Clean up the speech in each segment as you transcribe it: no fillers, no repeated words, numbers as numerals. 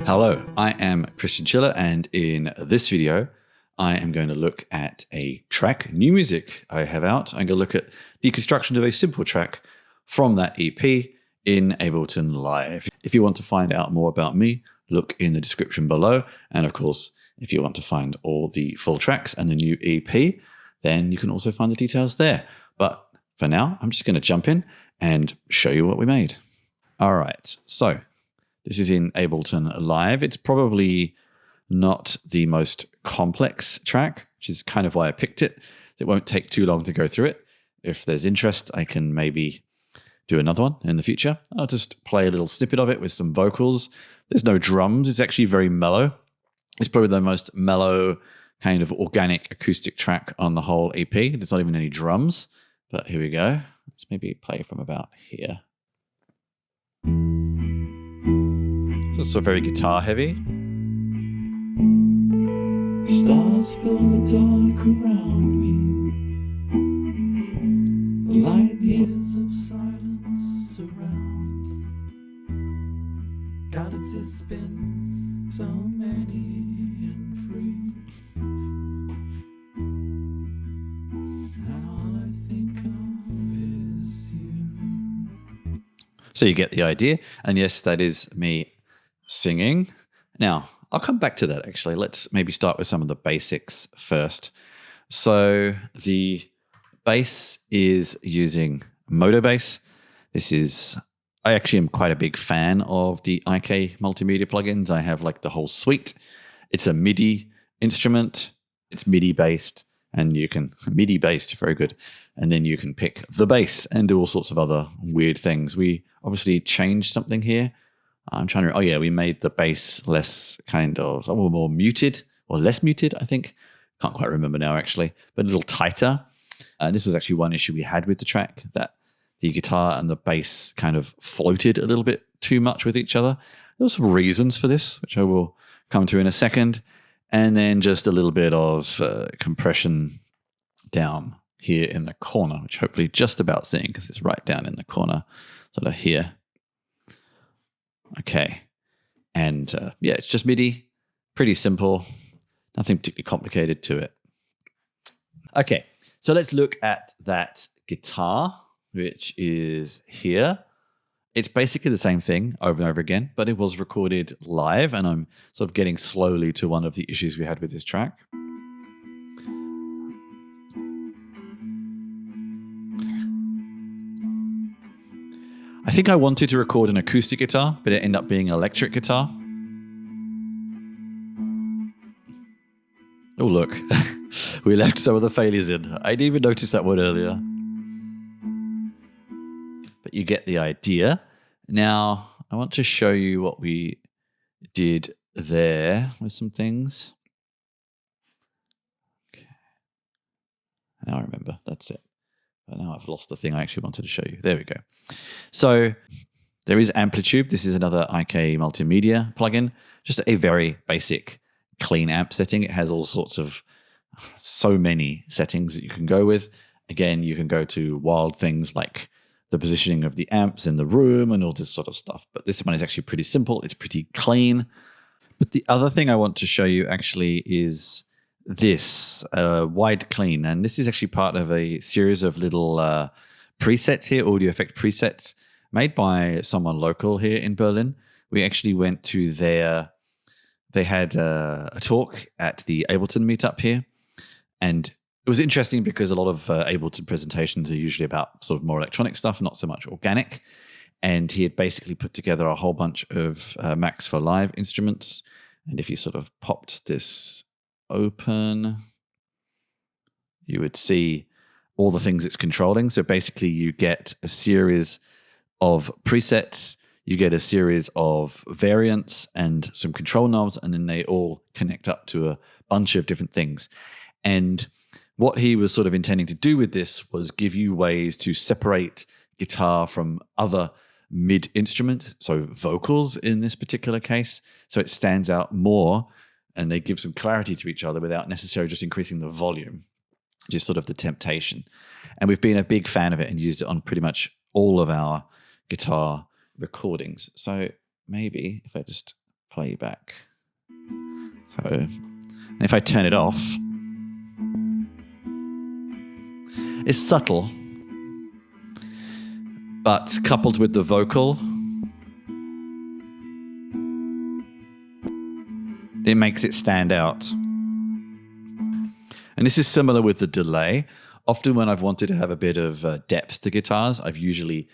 Hello, I am Christian Chiller, and in this video, I am going to look at a track, new music I have out. I'm going to look at the construction of a simple track from that EP in Ableton Live. If you want to find out more about me, look in the description below. And of course, if you want to find all the full tracks and the new EP, then you can also find the details there. But for now, I'm just going to jump in and show you what we made. All right, so this is in Ableton Live. It's probably not the most complex track, which is kind of why I picked it. It won't take too long to go through it. If there's interest, I can maybe do another one in the future. I'll just play a little snippet of it with some vocals. There's no drums. It's actually very mellow. It's probably the most mellow kind of organic acoustic track on the whole EP. There's not even any drums, but here we go. Let's maybe play from about here. So it's so very guitar heavy. Stars fill the dark around me. The light years of silence surround. Galaxies spin, so many and free. And all I think of is you. So you get the idea. And yes, that is me singing. Now, I'll come back to that actually. Let's maybe start with some of the basics first. So the bass is using Modo Bass. I actually am quite a big fan of the IK multimedia plugins. I have like the whole suite. It's a MIDI instrument. It's MIDI based, and you can very good. And then you can pick the bass and do all sorts of other weird things. We obviously changed something here. We made the bass less more muted or less muted, I think. Can't quite remember now, actually, but a little tighter. And this was actually one issue we had with the track, that the guitar and the bass kind of floated a little bit too much with each other. There were some reasons for this, which I will come to in a second. And then just a little bit of compression down here in the corner, which hopefully just about seeing because it's right down in the corner, sort of here. Okay, and it's just MIDI, pretty simple, nothing particularly complicated to it. Okay, so let's look at that guitar, which is here. It's basically the same thing over and over again, but it was recorded live, and I'm sort of getting slowly to one of the issues we had with this track. I think I wanted to record an acoustic guitar, but it ended up being an electric guitar. Oh, look. We left some of the failures in. I didn't even notice that one earlier. But you get the idea. Now, I want to show you what we did there with some things. Okay. Now I remember. That's it. But now I've lost the thing I actually wanted to show you. There we go. So there is Amplitude. This is another IK multimedia plugin. Just a very basic clean amp setting. It has all sorts of so many settings that you can go with. Again, you can go to wild things like the positioning of the amps in the room and all this sort of stuff. But this one is actually pretty simple. It's pretty clean. But the other thing I want to show you actually is this wide clean, and this is actually part of a series of little presets here, audio effect presets made by someone local here in Berlin. We actually went to they had a talk at the Ableton meetup here, and it was interesting because a lot of Ableton presentations are usually about sort of more electronic stuff, not so much organic. And he had basically put together a whole bunch of Max for Live instruments. And if you sort of popped this open, you would see all the things it's controlling. So basically you get a series of presets, you get a series of variants and some control knobs, and then they all connect up to a bunch of different things. And what he was sort of intending to do with this was give you ways to separate guitar from other mid instrument, so vocals in this particular case, so it stands out more and they give some clarity to each other without necessarily just increasing the volume, which is sort of the temptation. And we've been a big fan of it and used it on pretty much all of our guitar recordings. So maybe if I just playback. So, and if I turn it off, it's subtle, but coupled with the vocal, it makes it stand out. And this is similar with the delay. Often when I've wanted to have a bit of depth to guitars, I've usually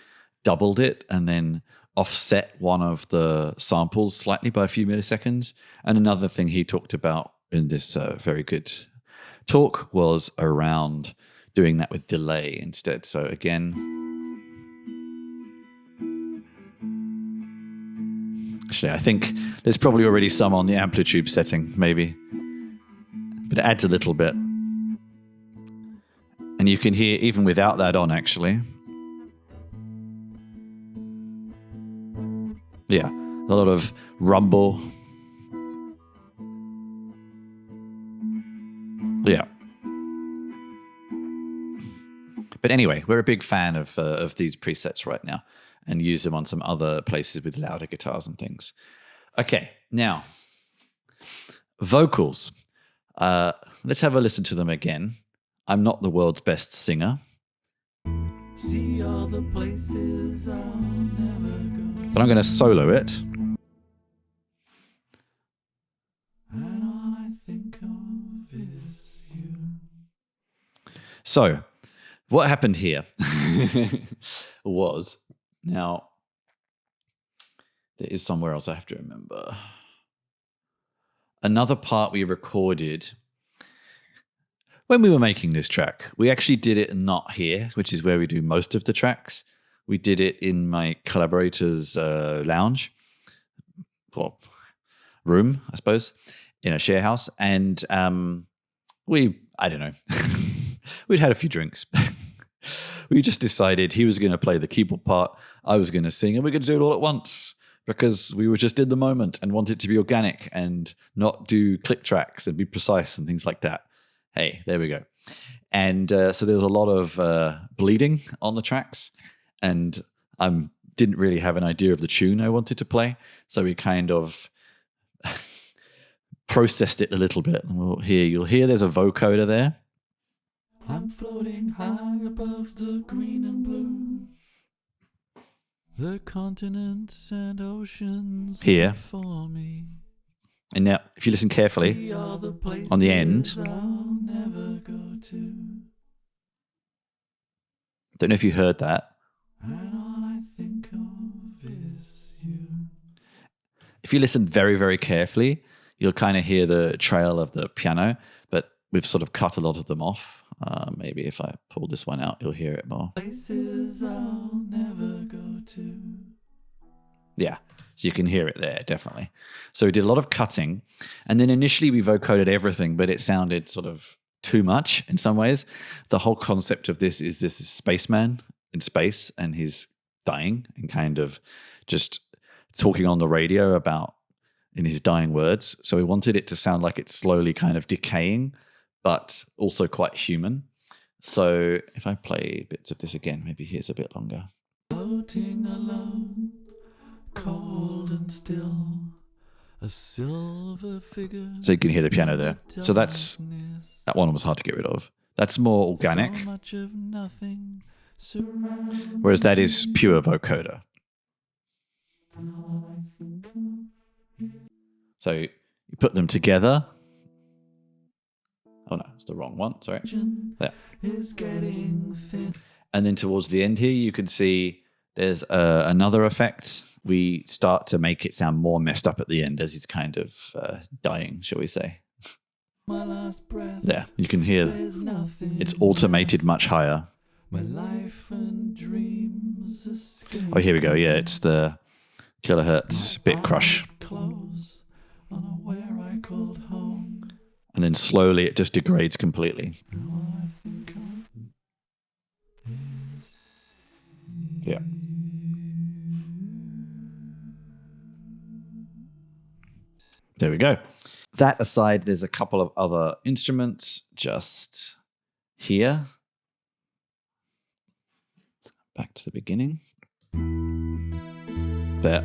doubled it and then offset one of the samples slightly by a few milliseconds. And another thing he talked about in this very good talk was around doing that with delay instead. So again, actually, I think there's probably already some on the amplitude setting, maybe. But it adds a little bit. And you can hear even without that on, actually. Yeah, a lot of rumble. Yeah. But anyway, we're a big fan of these presets right now and use them on some other places with louder guitars and things. Okay, now, vocals. Let's have a listen to them again. I'm not the world's best singer. See all the places I'll never go. But I'm going to solo it. And all I think of is you. So, what happened here was, now, there is somewhere else I have to remember. Another part we recorded when we were making this track. We actually did it not here, which is where we do most of the tracks. We did it in my collaborator's lounge, or room, I suppose, in a share house. And I don't know, we'd had a few drinks. We just decided he was going to play the keyboard part, I was going to sing, and we're going to do it all at once because we were just in the moment and wanted it to be organic and not do click tracks and be precise and things like that. Hey, there we go. And so there was a lot of bleeding on the tracks, and I didn't really have an idea of the tune I wanted to play. So we kind of processed it a little bit. And you'll hear there's a vocoder there. I'm floating high above the green and blue. The continents and oceans Here. are for me. And now, if you listen carefully, See all the places on the end, I'll never go to. don't know if you heard that. And all I think of is you. If you listen very, very carefully, you'll kind of hear the trail of the piano, but we've sort of cut a lot of them off. Maybe if I pull this one out, you'll hear it more. Places I'll never go to. Yeah, so you can hear it there, definitely. So we did a lot of cutting, and then initially we vocoded everything, but it sounded sort of too much in some ways. The whole concept of this is spaceman in space, and he's dying and kind of just talking on the radio about in his dying words. So we wanted it to sound like it's slowly kind of decaying, but also quite human. So if I play bits of this again, maybe here's a bit longer. Floating alone, cold and still, a silver figure. So you can hear the piano there. So that one was hard to get rid of. That's more organic, So much of nothing, whereas that is pure vocoder. So you put them together. Oh no, it's the wrong one. Sorry. There. is getting thin. And then towards the end here, you can see there's another effect. We start to make it sound more messed up at the end as he's kind of dying, shall we say. My last breath, There, you can hear there's nothing. it's automated much higher. My life and dreams escape. Oh, here we go. Yeah, it's the kilohertz bit crush. Close on where I called home. And then slowly it just degrades completely. All I think of Yeah. There we go. That aside, there's a couple of other instruments just here. Back to the beginning. There.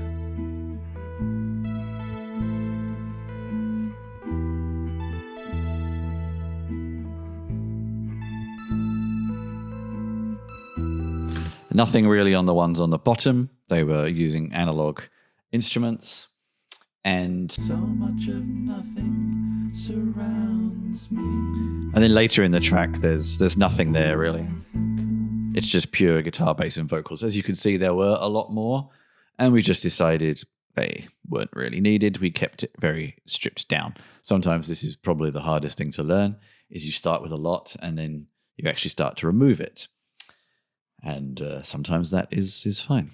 Nothing really on the ones on the bottom. They were using analog instruments. And So much of nothing surrounds me. and then later in the track, there's nothing there really. It's just pure guitar, bass, and vocals. As you can see, there were a lot more, and we just decided they weren't really needed. We kept it very stripped down. Sometimes this is probably the hardest thing to learn, is you start with a lot and then you actually start to remove it. And sometimes that is fine.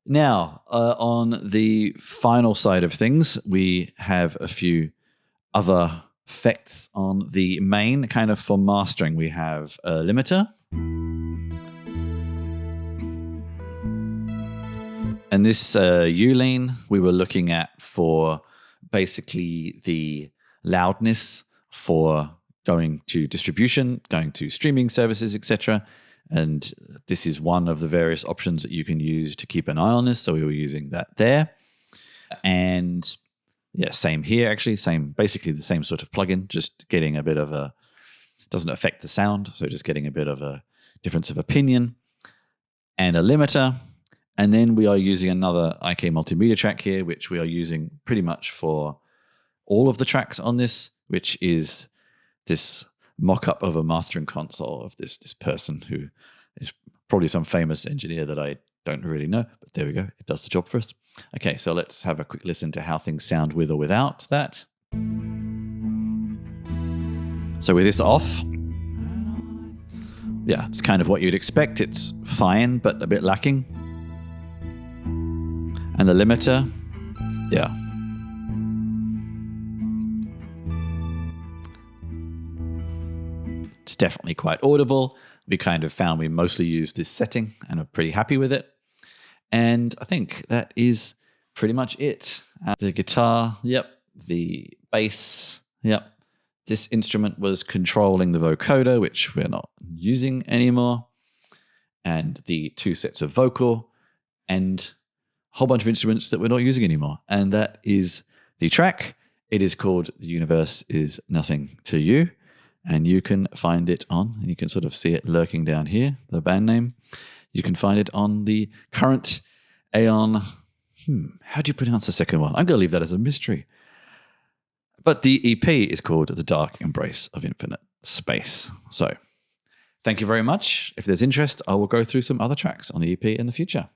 Now, on the final side of things, we have a few other effects on the main. Kind of for mastering, we have a limiter. And this Uline we were looking at for basically the loudness for going to distribution, going to streaming services, etc. And this is one of the various options that you can use to keep an eye on this. So we were using that there. And yeah, same here actually, basically the same sort of plugin, just getting a bit of a, doesn't affect the sound, so just getting a bit of a difference of opinion, and a limiter. And then we are using another IK multimedia track here, which we are using pretty much for all of the tracks on this, which is this mock-up of a mastering console of this person who is probably some famous engineer that I don't really know, but there we go. It does the job for us. Okay, so let's have a quick listen to how things sound with or without that. So with this off, yeah, it's kind of what you'd expect. It's fine, but a bit lacking. And the limiter, yeah. It's definitely quite audible. We kind of found we mostly use this setting and are pretty happy with it. And I think that is pretty much it. The guitar, yep. The bass, yep. This instrument was controlling the vocoder, which we're not using anymore. And the 2 sets of vocal and a whole bunch of instruments that we're not using anymore. And that is the track. It is called The Universe Is Nothing to You. And you can find it on, and you can sort of see it lurking down here, the band name. You can find it on the current Aeon. How do you pronounce the second one? I'm going to leave that as a mystery. But the EP is called The Dark Embrace of Infinite Space. So thank you very much. If there's interest, I will go through some other tracks on the EP in the future.